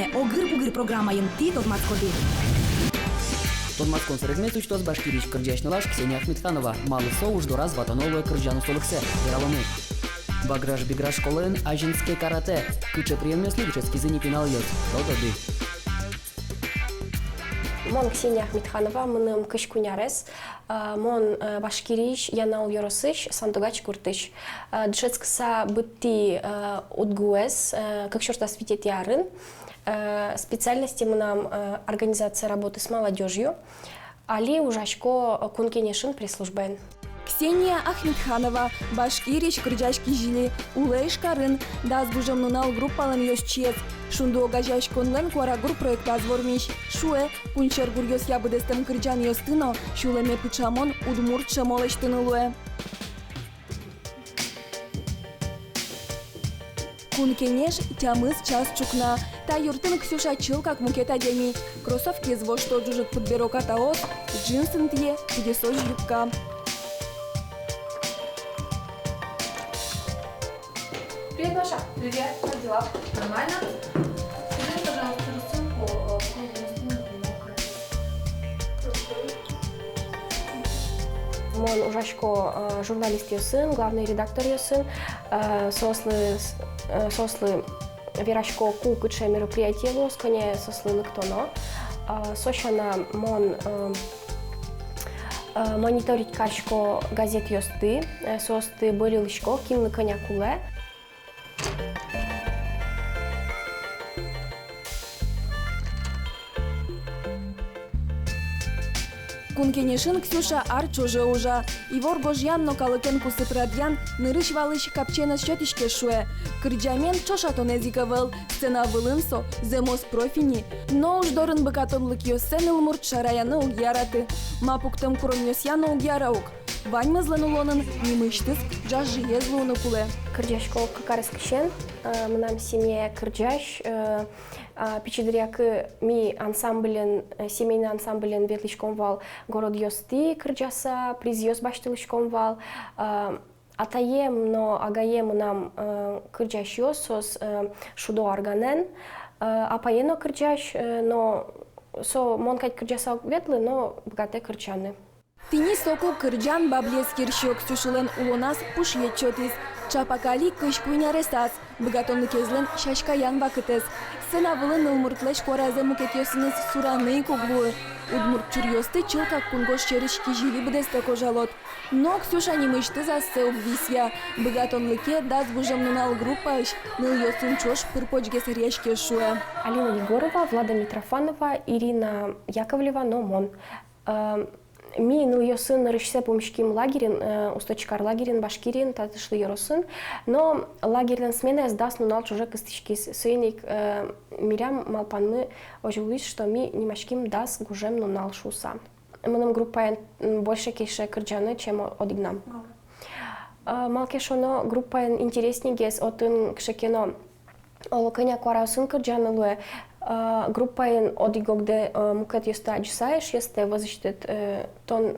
Ме огыр-бугыр программайын ти Тодмацкоди. Тодмацкон средмет учтоз башкирич кырджашнылаш Ксения Ахметханова. Малысо уждораз ватановое кырджану столыксе. Вераломы. Баграш-биграш школын ажинское карате. Кыче приемнесли греческий пинал йод. Тододы. Мон Ксения Ахметханова, мыным кышкунярес, мон башкирич янал yorosыш, сандугач куртыш. Дшецкса бытти удгуэс, как черта светит ярын. Специальности мынам организация работы с молодежью. Али ужашко кункенешин пресс-службен. Ксения Ахметханова, башкирич кырджашки жили, улэш карын, даз бужем нунал группалан йосчез. Шунду огажаш конлен куарагур проект азвормиш. Шуэ, пунчер гурьос ябыдестем кырджан йостыно, шулеме пучамон удмурт шамолештынылуэ. Кункенеш тямыз час чукна. Та юртын Ксюша чыл как мукета деми. Кроссовки зво что джужик подберок атаос, джинсы нтье, пудесось юбка. Привет, Маша. Привет, как дела? Нормально? Скажи, пожалуйста, рассылку. Мон ужашко журналист йосын, главный редактор йосын, сослы верашко ку кыче мероприятие лос, коне сослы лыктоно. Сошана мон мониторить качко газет йосты, состы борилышко, кимны коня куле. Кункенешин Ксюша арчуже ужа. Ивор гожьян но калыкен кусыпрадьян нырыш валыш капчена счетишке шуэ. Кырджамен чошатонезиковел, сцена вылынсо, земос профини. Но уж дорын быкатонлык йосен илмурт шараяны угяраты. Мапуктым куроньосяны угяраук. Ваньмызлын улонын немыштыс джажи езлуны куле. Кырджашко какарыс кишен, мынам семья кырджаш, пичедряк ми ансамблен, семейный ансамблен ветлишком вал город йосты кырджаса, приз йос баштылышком вал. Атаем, но агаем нам кырджаш йосос шудо арганен, апаено кырджаш, но со монкать кырджаса ветлы, но богате кырчаны. Тини соку кырджан баблескир щек сюшилен улонас пушьечотис. Чапакали кышкуйняресас, богатонлы кезлен шашкаян вакытес. Сена вылын улмуртлеш коразы мукетьосыныз сураны куглуы. Удмурт чурьосты чыл как кунгош черешки жили бдесте кожалот. Но Ксюша не мышты засе обвисья. Богатонлыке даз бужем нунал группаш, ныл йосын чош пырпочгес решке шуэ. Алина Егорова, Влада Митрофанова, Ирина Яковлева, но мон. Ми ну йосын рышсе помещким лагерин, усточкар лагерин, башкирин, татышлы йоросын. Но лагерин смена сдаст нунал чужак истичкис. Сыйник мирям малпанмы оживлюсь, что ми немашким дас гужем нунал шуса. Мыным группа больше кеше кырджаны, чем одигнам. Малкешоно группа интереснее гес отын кшекено. Олокыня квараусын кырджаны луэ. Группаен одигогде мукет йоста аджисаеш, йосте возыштет тон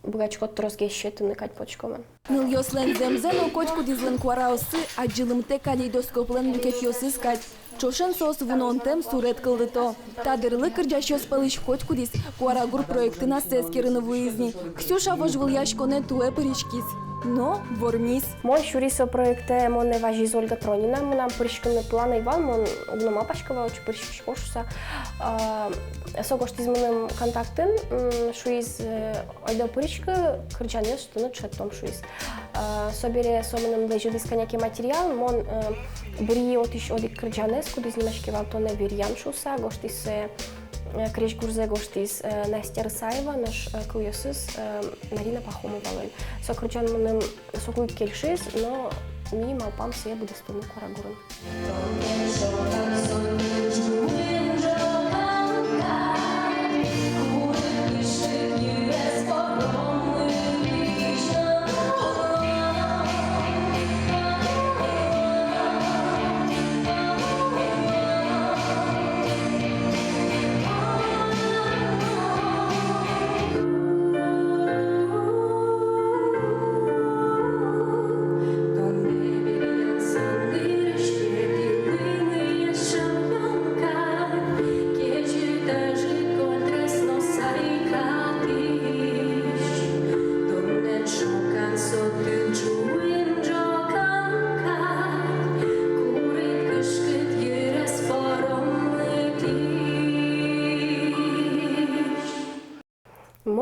бугачкот тросге щетыны кать почкомен. Ныл йослен земзен окочку дизлен квараусы, аджилымте калейдоскоплен люкет йосыскать. Чошен сос вунонтем сурет кылдыто. Тадырлы кырджаш йоспалыш кочку диз кварагур проекты на сескерыны выизни. Ксюша вожвыл яшконе туэ пыришкиз. Но вормис. Мой шурисо проекте моне важиз Ольга Тронина. Мы нам пыришканы планы ивал, мон угнома пашкава, очи пыришкиш кошуса. Согошт из моным контактын, шуиз ойда пыришка, кырджанес, что ну четтом шуиз. Собере соманым лежит коняки материал, мон бури отиш одик кырджанес, куда изнимашки валтоне вирьян шуса, гоштис Креш Гурзе гоштис Настя Рысаева, наш куйосыз Марина Пахомова. Сокручан мыным сокуй келшиз, но ми малпам сие буде стыны курагурын.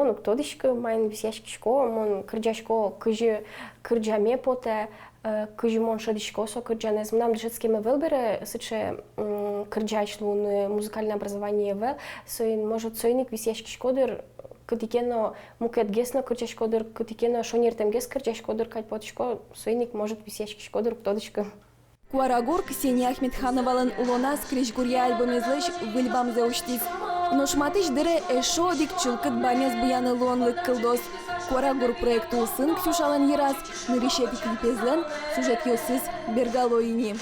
мон ктодышкы майн висяшкишко, мон кырджашко кыжы кырджаме поте, кыжы мон шадышко со кырджанез. Мнам дышецкеме велбере сыче кырджашлун музыкальное образование вел, соин может соиник висяшкишкодыр кытикено мукет гесно кырджашкодыр, кытикено шонертем гес кырджашкодыр кальпотышко, соиник может висяшкишкодыр ктодышкы. Куарагур Ксения Ахметхановалын улонас кришгурья альбомезлыш выльбамзе уштис. Но шматыш дыре эшо дик чулкыт бамез буяны луонлык кылдос. Куарагур проекту сын Ксюшалан ераз, нырышет клипезлен сюжет йосыз бергалоини.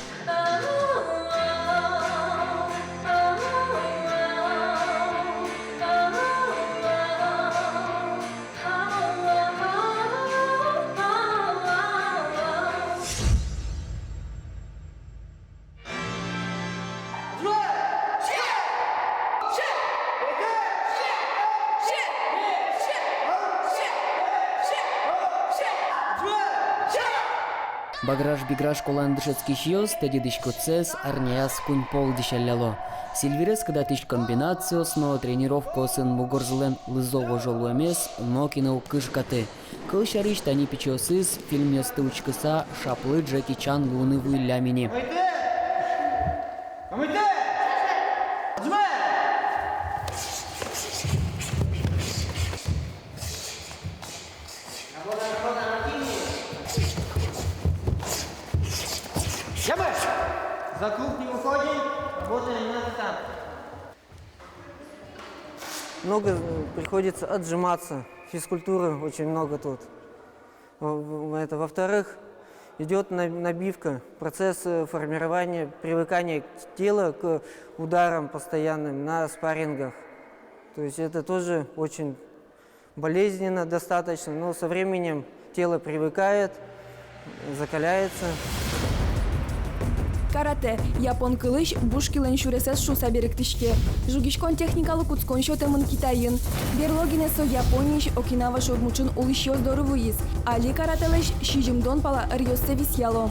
Баграш-биграш колан дышецкий шиос, теди дышко цес, арняяс кунь пол дышаляло. Сильверес, когда тыш комбинациос, но тренировку сын мугорзлен лызово жолуэмес, но кино кышкаты. Кылшариш тани пичосыз, фильм ёстылчкыса, шаплы Джеки Чан лунывы лямини. За круг не уходим, работаем на там. Много приходится отжиматься, физкультуры очень много тут. Во-вторых, идет набивка, процесс формирования, привыкания тела к ударам постоянным на спаррингах. То есть это тоже очень болезненно достаточно, но со временем тело привыкает, закаляется. Карате. Япон кылыш бушкилен шуресес шуса беректишке. Жугишкон техникалы куцкон шотемын Китайын. Берлогинесо Япониш Окинава шогмучын улышё здоровыйыз. Али карателеш шижимдон пала рьёссе висяло.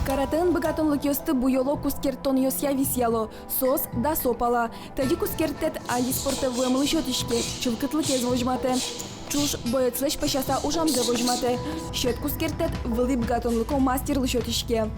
Каратен богатонлык ёсты буйоло кускертон ёсья висяло, сос да сопала. Тади кускертет али спортовой млышотишке, чылкытлык ез вожмате. Чуш боецлеш пашаса ужамзе вожмате. Щет кускертет вылы богатонлыко мастер лышотишке.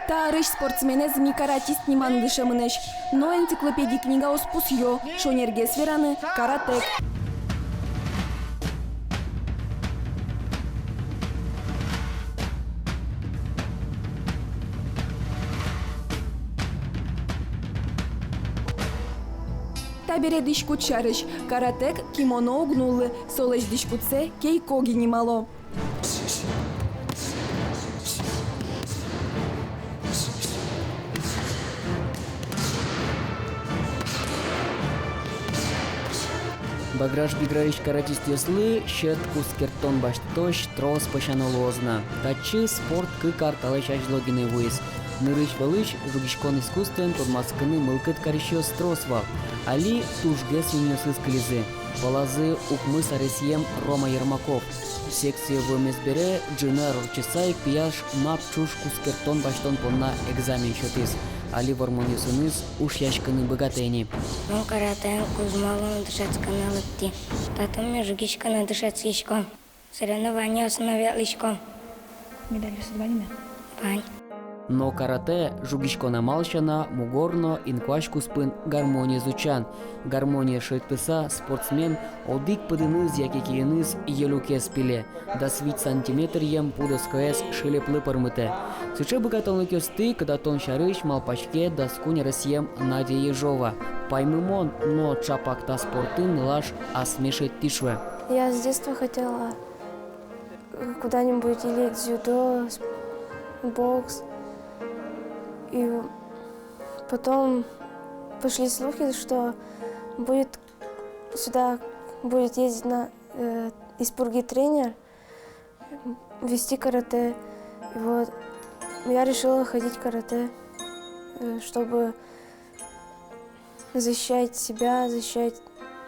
Тарыш спортсменез ми каратист ниман дышемынеш, но энциклопедий книга оспус ё, шонерге сфераны каратек. Табере дишкут шарыш, каратек кимоно огнулы, солеш дишкутсе кейкоги нимало. Баграш-биграиш каратист ёслы, щет кускертон баштош, трос пашанолозна. Тачы спорт кыкар талашаш логины вуис. Нырыш валыш, жугишкон искусствен подмасканы мылкыт карищёс тросва. Али тужгес юнёсыз клизы. Палазы укмыс аресьем Рома Ермаков. Секция в Месбере, Джинар Чесай, Пияш, Мап Чуш кускертон баштон понна экзамен счетис. Али вармонисыныз уж яшканы богатыни. Ну, каратен кузмалон дышецканы лыпти. Татами жугишканы дышецкишко. Соревнования остановилишко. Медаль с двойными. Бань. Но карате жугишкона малшана, мугорно, инквашку спын гармония зучан. Гармония шейтпыса спортсмен одик пыдыныз якекиеныз елуке спиле. Да свит сантиметр ем пудоскоэс шелеплы пармыте. Сыче богатонлык ёсты, когда тон шарыш малпачке да скуня расьем Надя Ежова. Паймымон, но чапакта спортын лаш асмешет тишве. Я с детства хотела куда-нибудь или дзюдо, бокс. И потом пошли слухи, что сюда будет ездить из Пурги тренер, вести карате. И вот я решила ходить в карате, чтобы защищать себя, защищать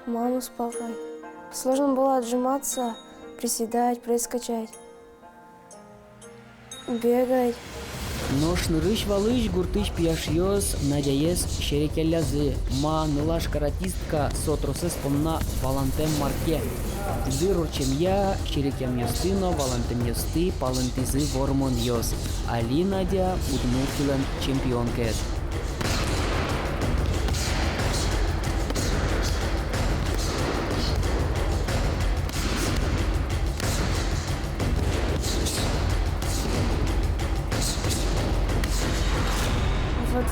маму с папой. Сложно было отжиматься, приседать, пресс качать, бегать. Но шнырыш валыш гуртыш пияшьёс надяес шерекеллязы. Ма нылаш каратистка сотросес помна валантем марке. Дырор я шерекем ёстыно валантем ёсты палантизы вормон ёс. Али Надя удмуртилен чемпионкет.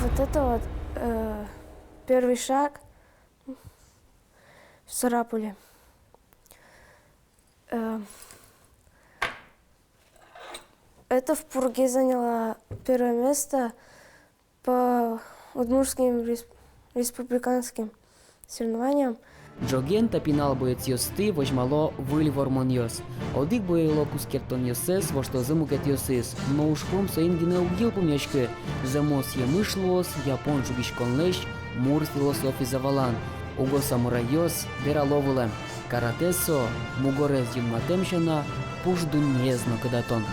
Вот это вот первый шаг в Сарапуле. Это в Пурге заняло первое место по удмуртским республиканским соревнованиям. Джоген тапинал боец ёсты вожмало выль вормон ёс. Одик боело кускертон ёсес, во что замукет ёсыс. Но ушком соингине угил помячке. Замос емышлос, япон жугишкон лещ, мур философи завалан. Уго самурай ёс, вераловулем. Каратесо, мугорез юнматемшана, пуждун незно кадатон.